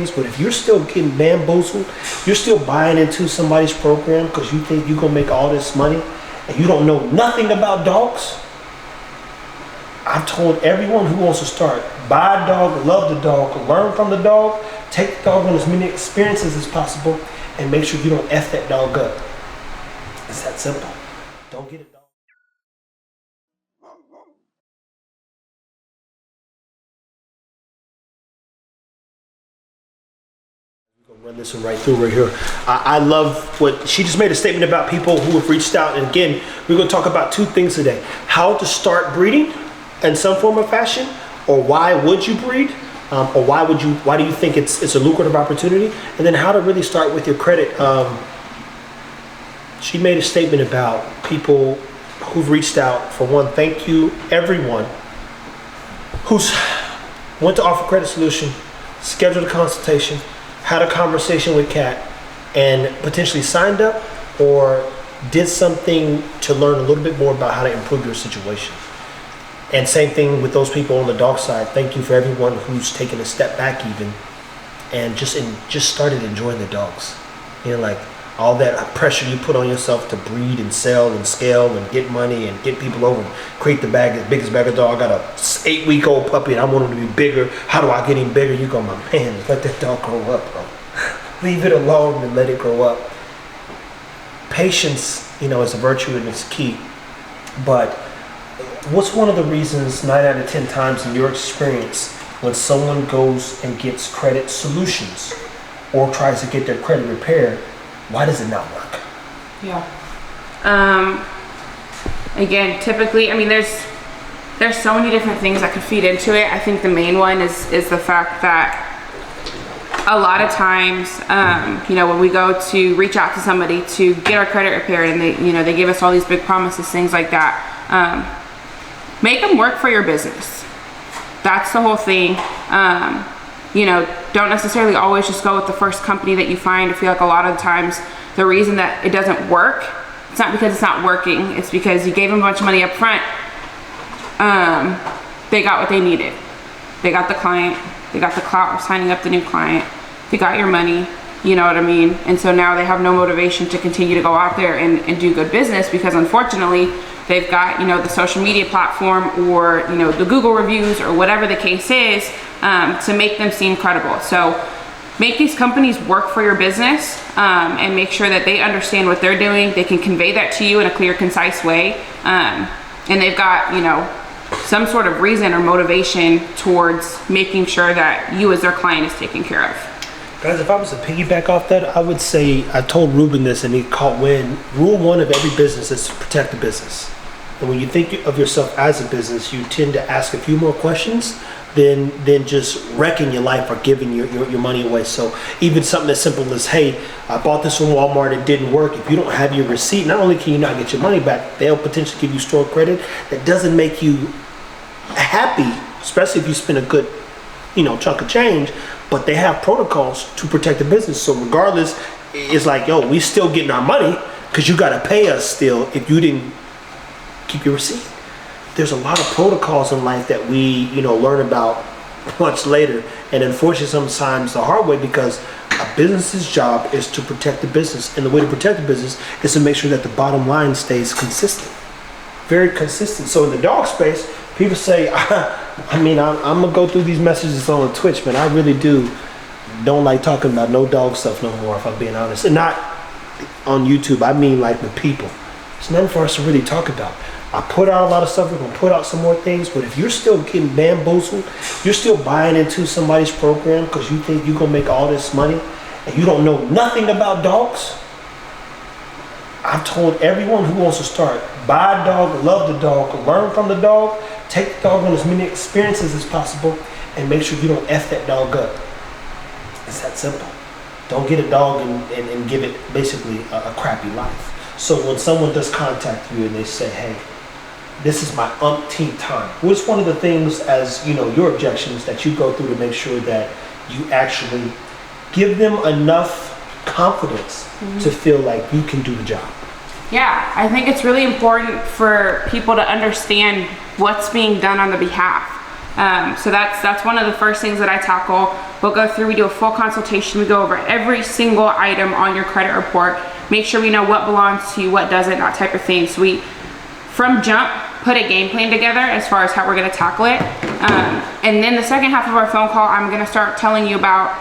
things, but if you're still getting bamboozled, you're still buying into somebody's program because you think you're gonna make all this money and you don't know nothing about dogs, I've told everyone who wants to start, buy a dog, love the dog, learn from the dog, take the dog on as many experiences as possible, and make sure you don't F that dog up. It's that simple. Don't get a dog. Run this one right through right here. I love what she just made a statement about people who have reached out. And again, we're going to talk about two things today: how to start breeding in some form of fashion, or why would you breed, or why do you think it's a lucrative opportunity, and then how to really start with your credit. She made a statement about people who've reached out. For one, thank you everyone who's went to offer Credit Solution, scheduled a consultation, had a conversation with Kat, and potentially signed up or did something to learn a little bit more about how to improve your situation. And same thing with those people on the dog side. Thank you for everyone who's taken a step back even and just started enjoying the dogs. You know, like all that pressure you put on yourself to breed and sell and scale and get money and get people over and create the biggest bag of dog. I got a 8-week-old puppy and I want him to be bigger. How do I get him bigger? You go, my man, let that dog grow up, bro. Leave it alone and let it grow up. Patience, you know, is a virtue and it's key. But what's one of the reasons 9 out of 10 times in your experience when someone goes and gets credit solutions or tries to get their credit repaired, why does it not work? Yeah. Again, typically, I mean, there's so many different things that could feed into it. I think the main one is the fact that a lot of times, you know, when we go to reach out to somebody to get our credit repaired and they give us all these big promises, things like that, make them work for your business. That's the whole thing. You know, don't necessarily always just go with the first company that you find. I feel like a lot of times the reason that it doesn't work, it's not because it's not working, it's because you gave them a bunch of money up front. They got what they needed. They got the client, they got the clout of signing up the new client, they got your money, you know what I mean? And so now they have no motivation to continue to go out there and do good business because unfortunately, they've got, you know, the social media platform or, you know, the Google reviews or whatever the case is to make them seem credible. So make these companies work for your business and make sure that they understand what they're doing. They can convey that to you in a clear, concise way. And they've got, you know, some sort of reason or motivation towards making sure that you as their client is taken care of. Guys, if I was to piggyback off that, I would say, I told Ruben this and he caught wind. Rule 1 of every business is to protect the business. And when you think of yourself as a business, you tend to ask a few more questions than just wrecking your life or giving your money away. So even something as simple as, hey, I bought this from Walmart, it didn't work. If you don't have your receipt, not only can you not get your money back, they'll potentially give you store credit. That doesn't make you happy, especially if you spend a good, you know, chunk of change, but they have protocols to protect the business. So regardless, it's like, yo, we still getting our money because you got to pay us still if you didn't keep your receipt. There's a lot of protocols in life that we, you know, learn about much later, and unfortunately sometimes the hard way, because a business's job is to protect the business, and the way to protect the business is to make sure that the bottom line stays consistent, very consistent. So in the dog space, people say, I mean, I'm gonna go through these messages on Twitch, man. I really don't like talking about no dog stuff no more, if I'm being honest. And not on YouTube, I mean like with people. It's nothing for us to really talk about. I put out a lot of stuff, we're gonna put out some more things, but if you're still getting bamboozled, you're still buying into somebody's program because you think you're gonna make all this money and you don't know nothing about dogs, I've told everyone who wants to start, buy a dog, love the dog, learn from the dog, take the dog on as many experiences as possible, and make sure you don't F that dog up. It's that simple. Don't get a dog and give it basically a crappy life. So when someone does contact you and they say, hey, this is my umpteenth time, what's one of the things, as you know, your objections that you go through to make sure that you actually give them enough confidence to feel like you can do the job? Yeah, I think it's really important for people to understand what's being done on the behalf. So that's one of the first things that I tackle. We'll go through, we do a full consultation, we go over every single item on your credit report, make sure we know what belongs to you, what doesn't, that type of thing. So we, from jump, put a game plan together as far as how we're gonna tackle it. And then the second half of our phone call, I'm gonna start telling you about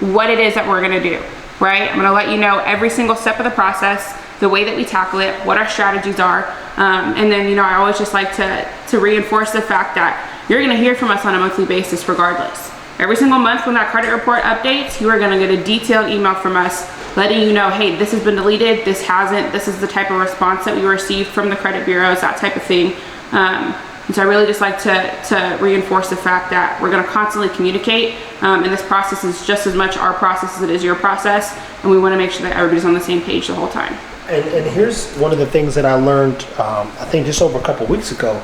what it is that we're gonna do, right? I'm gonna let you know every single step of the process, the way that we tackle it, what our strategies are. And then, you know, I always just like to reinforce the fact that you're gonna hear from us on a monthly basis regardless. Every single month when that credit report updates, you are gonna get a detailed email from us letting you know, hey, this has been deleted, this hasn't, this is the type of response that we received from the credit bureaus, that type of thing. And so I really just like to reinforce the fact that we're gonna constantly communicate, and this process is just as much our process as it is your process, and we wanna make sure that everybody's on the same page the whole time. And here's one of the things that I learned, I think just over a couple weeks ago,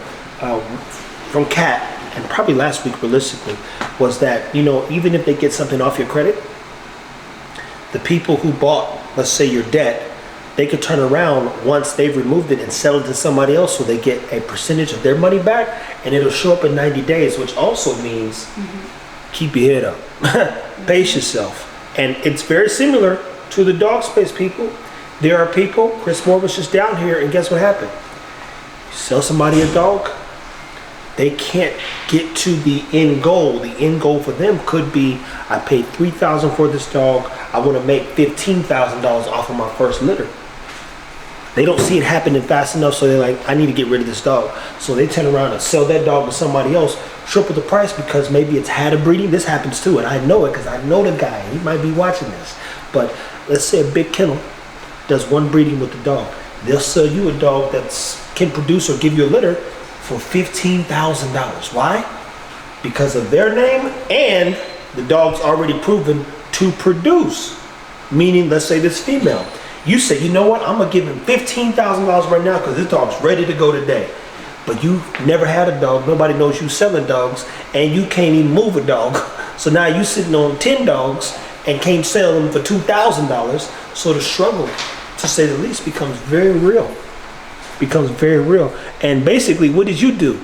from Kat, and probably last week realistically, was that, you know, even if they get something off your credit, the people who bought, let's say, your debt, they could turn around once they've removed it and sell it to somebody else, so they get a percentage of their money back, and it'll show up in 90 days, which also means keep your head up, pace yourself. And it's very similar to the dog space people. There are people, Chris Moore was just down here, and guess what happened? You sell somebody a dog, they can't get to the end goal. The end goal for them could be, I paid $3,000 for this dog, I want to make $15,000 off of my first litter. They don't see it happening fast enough, so they're like, I need to get rid of this dog. So they turn around and sell that dog to somebody else, triple the price, because maybe it's had a breeding. This happens too, and I know it because I know the guy. He might be watching this. But let's say a big kennel does one breeding with the dog. They'll sell you a dog that can produce or give you a litter for $15,000. Why? Because of their name, and the dog's already proven to produce. Meaning, let's say this female, you say, you know what, I'm gonna give him $15,000 right now because this dog's ready to go today. But you never had a dog, nobody knows you selling dogs, and you can't even move a dog. So now you sitting on 10 dogs and can't sell them for $2,000. So the struggle, to say the least, becomes very real. Becomes very real. And basically, what did you do?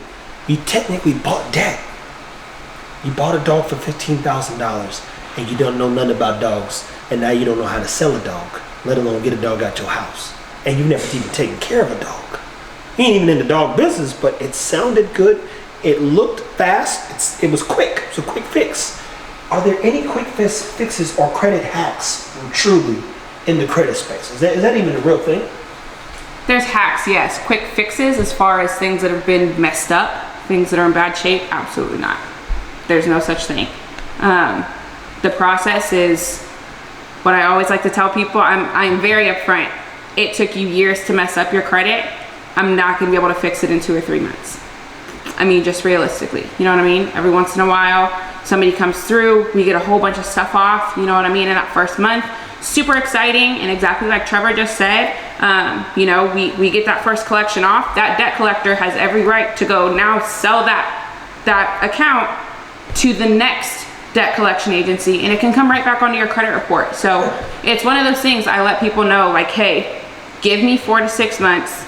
You technically bought debt. You bought a dog for $15,000 and you don't know nothing about dogs, and now you don't know how to sell a dog, let alone get a dog out your house. And you've never even taken care of a dog. You ain't even in the dog business, but it sounded good. It looked fast. It was quick. It's a quick fix. Are there any quick fixes or credit hacks truly in the credit space? Is that even a real thing? There's hacks, yes. Quick fixes as far as things that have been messed up, things that are in bad shape, absolutely not. There's no such thing. The process is what I always like to tell people. I'm very upfront. It took you years to mess up your credit. I'm not gonna be able to fix it in 2 or 3 months. I mean, just realistically, you know what I mean? Every once in a while, somebody comes through, we get a whole bunch of stuff off, you know what I mean, in that first month. Super exciting, and exactly like Trevor just said, you know, we get that first collection off. That debt collector has every right to go now sell that account to the next debt collection agency, and it can come right back onto your credit report. So it's one of those things I let people know, like, hey, give me 4 to 6 months.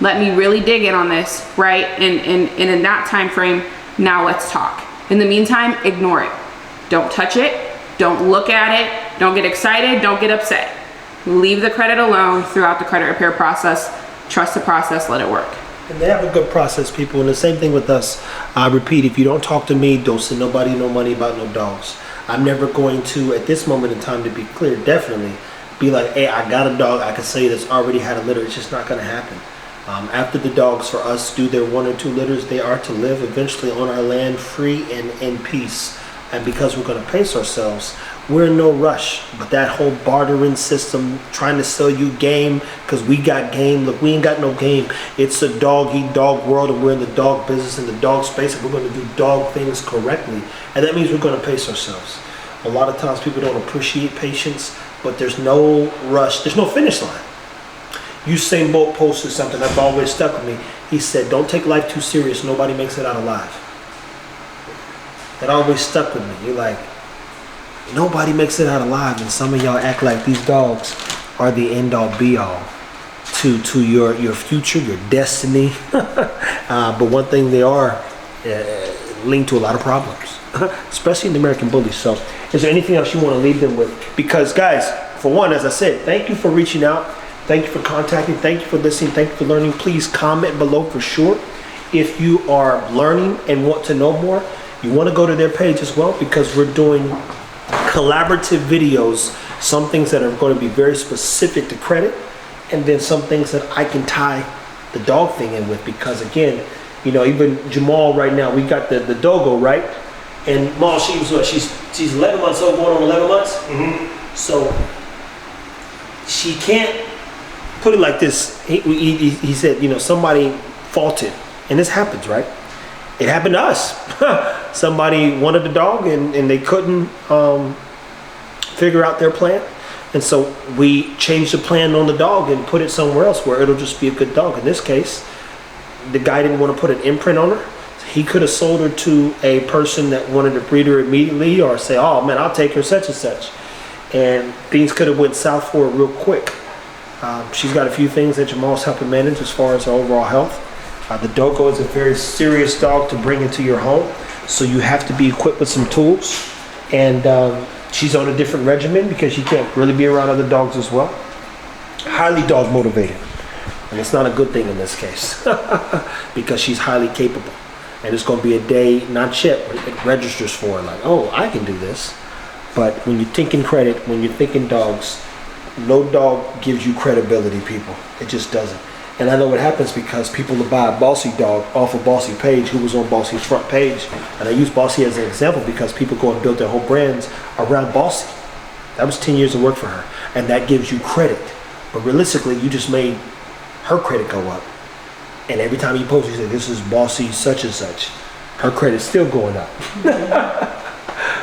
Let me really dig in on this, right? And in that time frame, now let's talk. In the meantime, ignore it. Don't touch it. Don't look at it. Don't get excited. Don't get upset. Leave the credit alone throughout the credit repair process. Trust the process. Let it work. And they have a good process, people. And the same thing with us. I repeat, if you don't talk to me, don't send nobody no money about no dogs. I'm never going to, at this moment in time, to be clear, definitely be like, hey, I got a dog I can say that's already had a litter. It's just not going to happen. After the dogs, for us, do their 1 or 2 litters, they are to live eventually on our land free and in peace. And because we're going to pace ourselves, we're in no rush. But that whole bartering system, trying to sell you game because we got game, look, we ain't got no game. It's a dog-eat-dog world, and we're in the dog business, in the dog space, and we're going to do dog things correctly. And that means we're going to pace ourselves. A lot of times people don't appreciate patience, but there's no rush. There's no finish line. Usain Bolt posted something that's always stuck with me. He said, don't take life too serious. Nobody makes it out alive. That always stuck with me. You're like, nobody makes it out alive, and some of y'all act like these dogs are the end all be all to your future, your destiny. But one thing they are, lead to a lot of problems, especially in the American Bully. So is there anything else you want to leave them with? Because guys, for one, as I said, thank you for reaching out. Thank you for contacting. Thank you for listening. Thank you for learning. Please comment below for sure. If you are learning and want to know more, you want to go to their page as well, because we're doing collaborative videos, some things that are going to be very specific to credit, and then some things that I can tie the dog thing in with, because again, you know, even Jamal right now, we got the doggo, right? And Mal, she's 11 months old, going on 11 months. So she can't, put it like this, he said, you know, somebody faulted, and this happens, right? It happened to us. Somebody wanted the dog and they couldn't figure out their plan. And so we changed the plan on the dog and put it somewhere else where it'll just be a good dog. In this case, the guy didn't want to put an imprint on her. He could have sold her to a person that wanted to breed her immediately, or say, oh man, I'll take her such and such. And things could have went south for her real quick. She's got a few things that Jamal's helping manage as far as her overall health. The doggo is a very serious dog to bring into your home, so you have to be equipped with some tools. And she's on a different regimen because she can't really be around other dogs as well. Highly dog motivated, and it's not a good thing in this case because she's highly capable. And it's going to be a day, not yet, it registers for her, like, oh, I can do this. But when you're thinking credit, when you're thinking dogs, no dog gives you credibility, people. It just doesn't. And I know what happens because people will buy a Bossy dog off of Bossy page, who was on Bossy's front page. And I use Bossy as an example because people go and build their whole brands around Bossy. That was 10 years of work for her. And that gives you credit. But realistically, you just made her credit go up. And every time you post, you say, this is Bossy such and such. Her credit's still going up.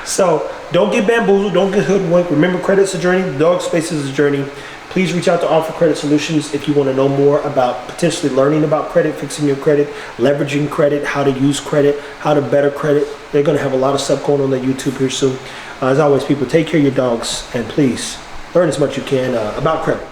So don't get bamboozled, don't get hoodwinked. Remember, credit's a journey, the dog space is a journey. Please reach out to Offer Credit Solutions if you want to know more about potentially learning about credit, fixing your credit, leveraging credit, how to use credit, how to better credit. They're going to have a lot of stuff going on YouTube here soon. As always, people, take care of your dogs, and please learn as much as you can about credit.